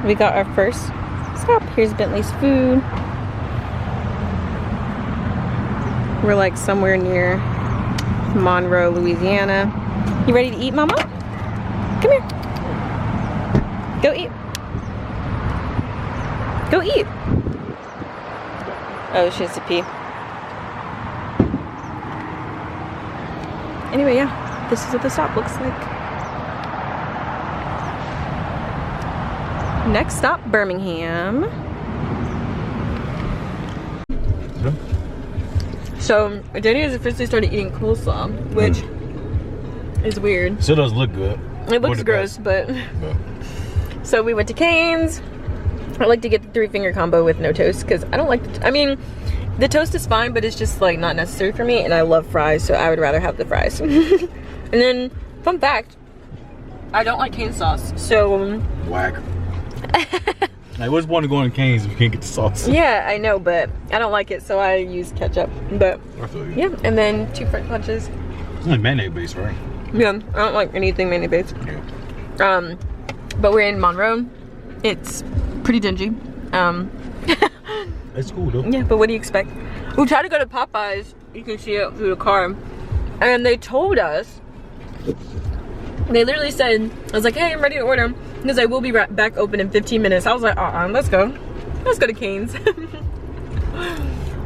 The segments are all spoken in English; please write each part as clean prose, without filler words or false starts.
We got our first stop. Here's Bentley's food. We're like somewhere near Monroe, Louisiana. You ready to eat, Mama? Come here. Go eat. Go eat. Oh, she has to pee. Anyway, yeah, this is what the stop looks like. Next stop, Birmingham. So, Danny has officially started eating coleslaw, which is weird. Still does look good. It looks gross, but... So we went to Cane's. I like to get the 3-finger combo with no toast, because I don't like I mean, the toast is fine, but it's just like not necessary for me, and I love fries, so I would rather have the fries. And then, fun fact, I don't like cane sauce, so... Whack. Like, what's the point of going to Cane's if you can't get the sauce? Yeah, I know, but I don't like it, so I use ketchup. But I feel you. Yeah, and then 2 French punches. It's like mayonnaise based, right? Yeah, I don't like anything mayonnaise based. Yeah. But we're in Monroe. It's pretty dingy. It's cool though. Yeah, but what do you expect? We tried to go to Popeyes. You can see it through the car, and they told us. They literally said, I was like, hey, I'm ready to order. Because I will be right back open in 15 minutes. I was like, let's go. Let's go to Cane's.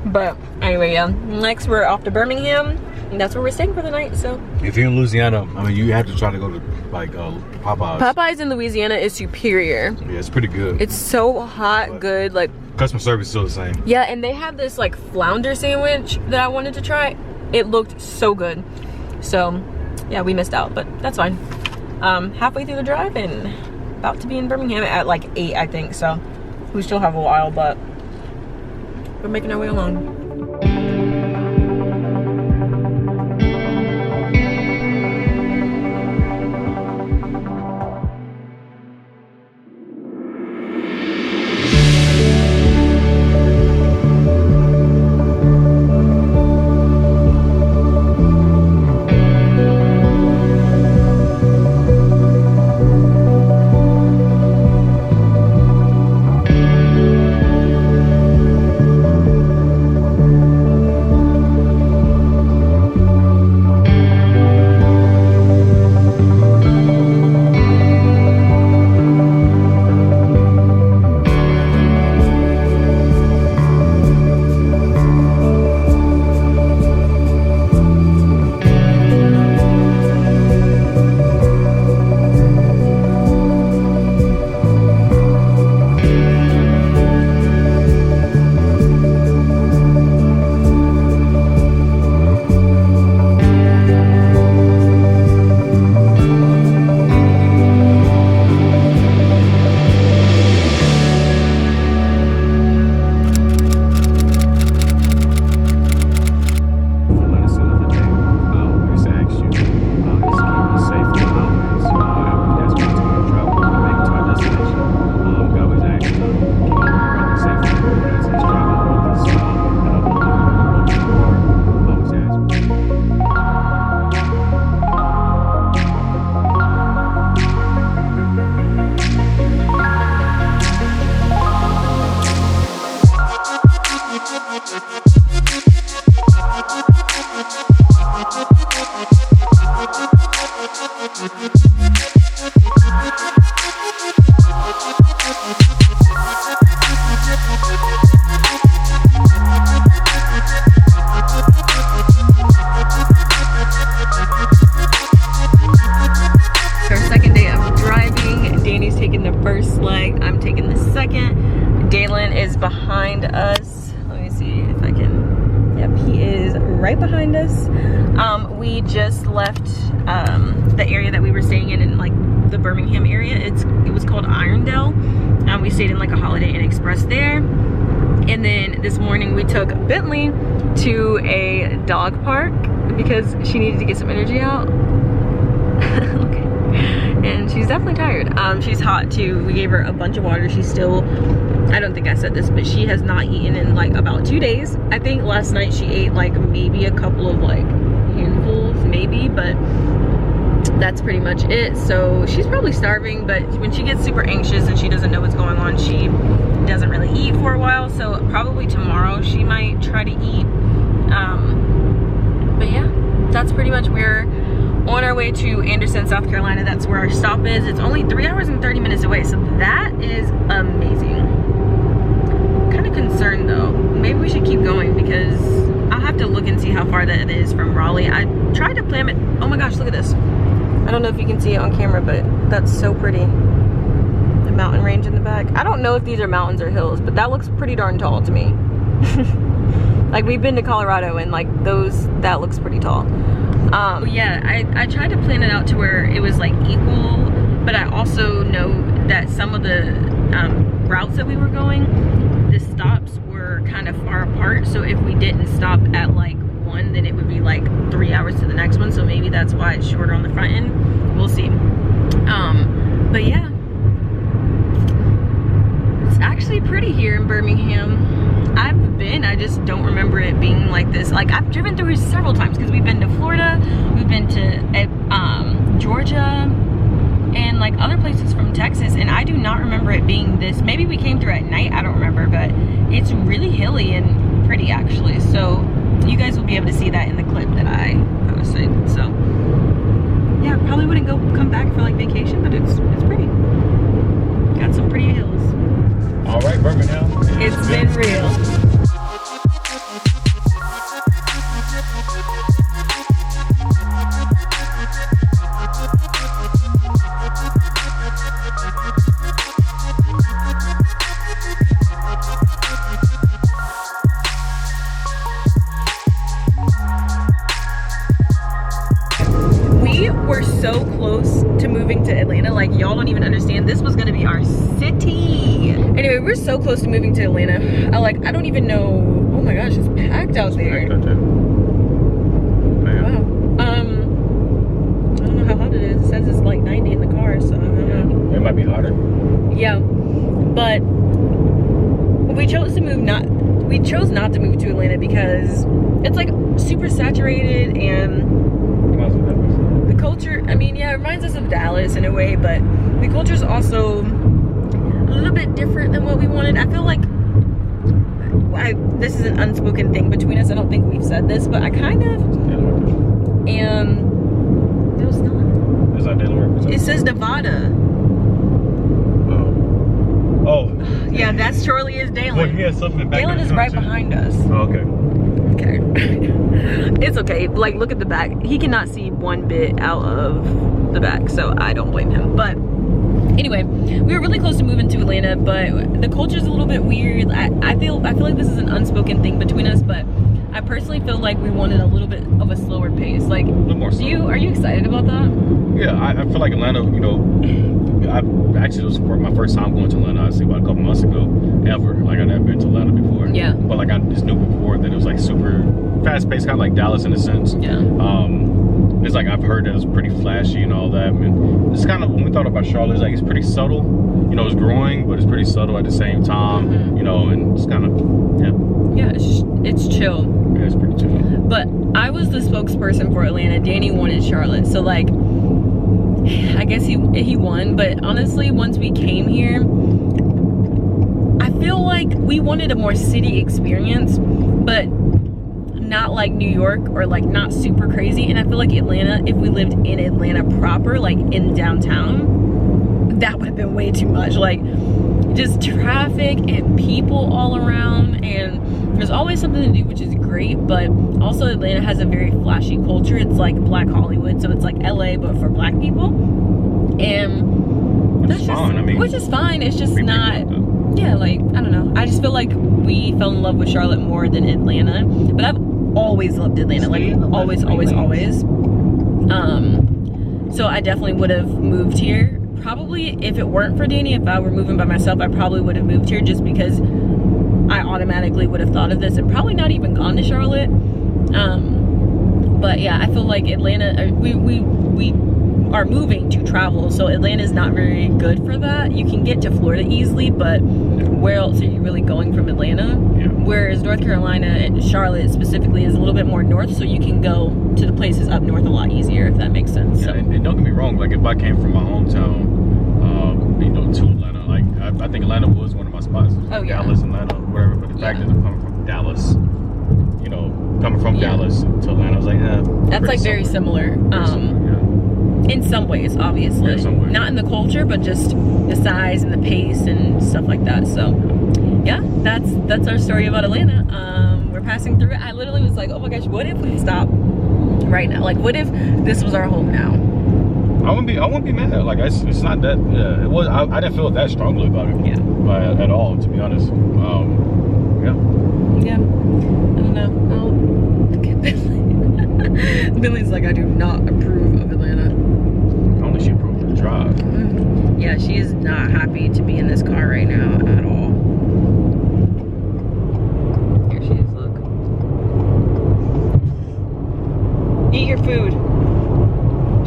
But anyway, yeah. Next, we're off to Birmingham. And that's where we're staying for the night, so. If you're in Louisiana, I mean, you have to try to go to, like, Popeyes. Popeyes in Louisiana is superior. Yeah, it's pretty good. It's so hot, but good, like. Customer service is still the same. Yeah, and they have this, like, flounder sandwich that I wanted to try. It looked so good. So, yeah, we missed out, but that's fine. Halfway through the drive and about to be in Birmingham at like 8, I think. So we still have a while, but we're making our way along. Behind us. Let me see if I can. Yep, he is right behind us. We just left the area that we were staying in like the Birmingham area. It was called Irondale. We stayed in like a Holiday Inn Express there. And then this morning we took Bentley to a dog park because she needed to get some energy out. Okay. And she's definitely tired. She's hot too. We gave her a bunch of water. She's still, I don't think I said this, but she has not eaten in like about 2 days. I think last night she ate like maybe a couple of like handfuls, maybe, but that's pretty much it. So she's probably starving, but when she gets super anxious and she doesn't know what's going on, she doesn't really eat for a while. So probably tomorrow she might try to eat. But yeah, that's pretty much, we're on our way to Anderson, South Carolina. That's where our stop is. It's only 3 hours and 30 minutes away, so that is amazing. Kind of concerned though. Maybe we should keep going because I'll have to look and see how far that is from Raleigh. I tried to plan it. Oh my gosh, look at this. I don't know if you can see it on camera, but that's so pretty. The mountain range in the back. I don't know if these are mountains or hills, but that looks pretty darn tall to me. Like, we've been to Colorado and like that looks pretty tall. Yeah, I tried to plan it out to where it was like equal, but I also know that some of the routes that we were going, the stops were kind of far apart. So if we didn't stop at like one, then it would be like 3 hours to the next one. So maybe that's why it's shorter on the front end. We'll see. But yeah, it's actually pretty here in Birmingham. I've been, I just don't remember it being like this. Like, I've driven through here several times because we've been to Florida, we've been to Georgia, and like other places from Texas, and I do not remember it being this. Maybe we came through at night, I don't remember, but it's really hilly and pretty actually. So you guys will be able to see that in the clip that I posted. So yeah, probably wouldn't come back for like vacation, but it's pretty. Got some pretty hills. All right, Birmingham. It's been real. We were so close to moving to Atlanta. Like, y'all don't even understand. This was gonna be our city. Anyway, we're so close to moving to Atlanta. I don't even know. Oh my gosh, it's packed out there. Wow. I don't know how hot it is. It says it's like 90 in the car, so I don't know. It might be hotter. Yeah, but we chose not to move to Atlanta because it's like super saturated, and the culture, I mean, yeah, it reminds us of Dallas in a way, but the culture's also a little bit different than what we wanted. I feel like this is an unspoken thing between us. I don't think we've said this, but I kind of am. No, it's not. Is that Delaware? It says Nevada. Oh. Yeah, that's Charlie is Dalen. Well, yeah, something back. Dalen is right behind us. Oh, okay. Okay. It's okay. Like, look at the back. He cannot see one bit out of the back, so I don't blame him. But anyway, we were really close to moving to Atlanta, but the culture's a little bit weird. I feel like this is an unspoken thing between us, but I personally feel like we wanted a little bit of a slower pace. Like, a little more slow. Are you excited about that? Yeah, I feel like Atlanta, you know, it was my first time going to Atlanta, I'd say about a couple months ago, ever. Like, I'd never been to Atlanta before. Yeah. But like, I just knew before that it was like super fast paced, kind of like Dallas in a sense. Yeah. It's like, I've heard that it was pretty flashy and all that. I mean, it's kind of, when we thought about Charlotte, it's like, it's pretty subtle. You know, it's growing, but it's pretty subtle at the same time. Mm-hmm. You know, and it's kind of, yeah. Yeah, it's chill. Yeah, it's pretty chill. But I was the spokesperson for Atlanta. Danny wanted Charlotte, so like, I guess he won. But honestly, once we came here, I feel like we wanted a more city experience, but not like New York, or like not super crazy. And I feel like Atlanta, if we lived in Atlanta proper, like in downtown, that would have been way too much. Like, just traffic and people all around, and there's always something to do, which is great. But also, Atlanta has a very flashy culture. It's like Black Hollywood, so it's like LA but for Black people, and Which is fine. I mean, which is fine. It's just not. Yeah, like, I don't know. I just feel like we fell in love with Charlotte more than Atlanta, but I've always loved Atlanta. Like, always. So I definitely would have moved here. Probably, if it weren't for Danny, if I were moving by myself, I probably would have moved here, just because I automatically would have thought of this and probably not even gone to Charlotte. But yeah, I feel like Atlanta, we are moving to travel. So Atlanta is not very good for that. You can get to Florida easily, but where else are you really going from Atlanta? Whereas North Carolina and Charlotte specifically is a little bit more north, so you can go to the places up north a lot easier, if that makes sense. Yeah, and don't get me wrong, like if I came from my hometown, to Atlanta, like I think Atlanta was one of my spots. Oh, yeah. Dallas, Atlanta, whatever. But the fact that I'm coming from Dallas, coming from Dallas to Atlanta, I was like, that's like very similar. In some ways, obviously. Yeah, some ways. Not in the culture, but just the size and the pace and stuff like that. So yeah, that's our story about Atlanta. We're passing through it. I literally was like, oh my gosh, what if we stop right now? Like, what if this was our home now? I wouldn't be mad. Like it's not that. It was. I didn't feel that strongly about it. Yeah. At all, to be honest. Yeah. Yeah. I don't know. I'll look at Billy. Billy's like, I do not approve of Atlanta. Only she approved the drive. Yeah, she is not happy to be in this car right now at all. Here she is, look. Eat your food.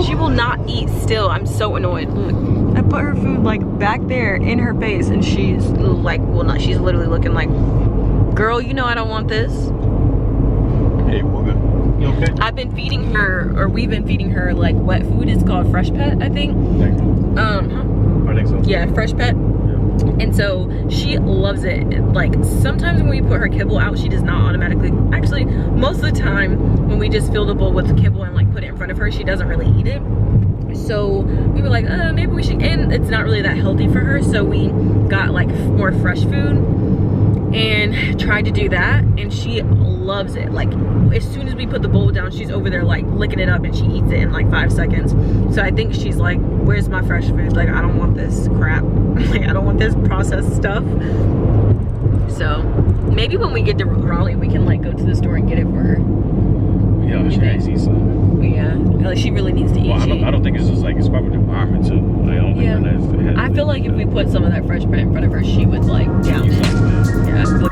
She will not eat still. I'm so annoyed. Look, I put her food like back there in her face and she's like, well, not, she's literally looking like, girl, you know I don't want this. Hey, woman. You okay? I've been feeding her, or we've been feeding her like wet food. It's called Fresh Pet, I think. I think so. Yeah, Fresh Pet. And so she loves it. Like sometimes when we put her kibble out, she does not automatically, actually most of the time when we just fill the bowl with kibble and like put it in front of her, she doesn't really eat it. So we were like, maybe we should, and it's not really that healthy for her, so we got like more fresh food and tried to do that, and she loves it. Like as soon as we put the bowl down, she's over there like licking it up and she eats it in like 5 seconds. So I think she's like, where's my fresh food? Like I don't want this crap. Like I don't want this processed stuff. So maybe when we get to Raleigh we can like go to the store and get it for her. Yeah, she needs to eat something. Yeah, like she really needs to eat. Well, I don't think it's just like, it's probably the environment too. Like, I don't think I feel like if we put some of that Fresh Pet in front of her, she would like down it. Yeah.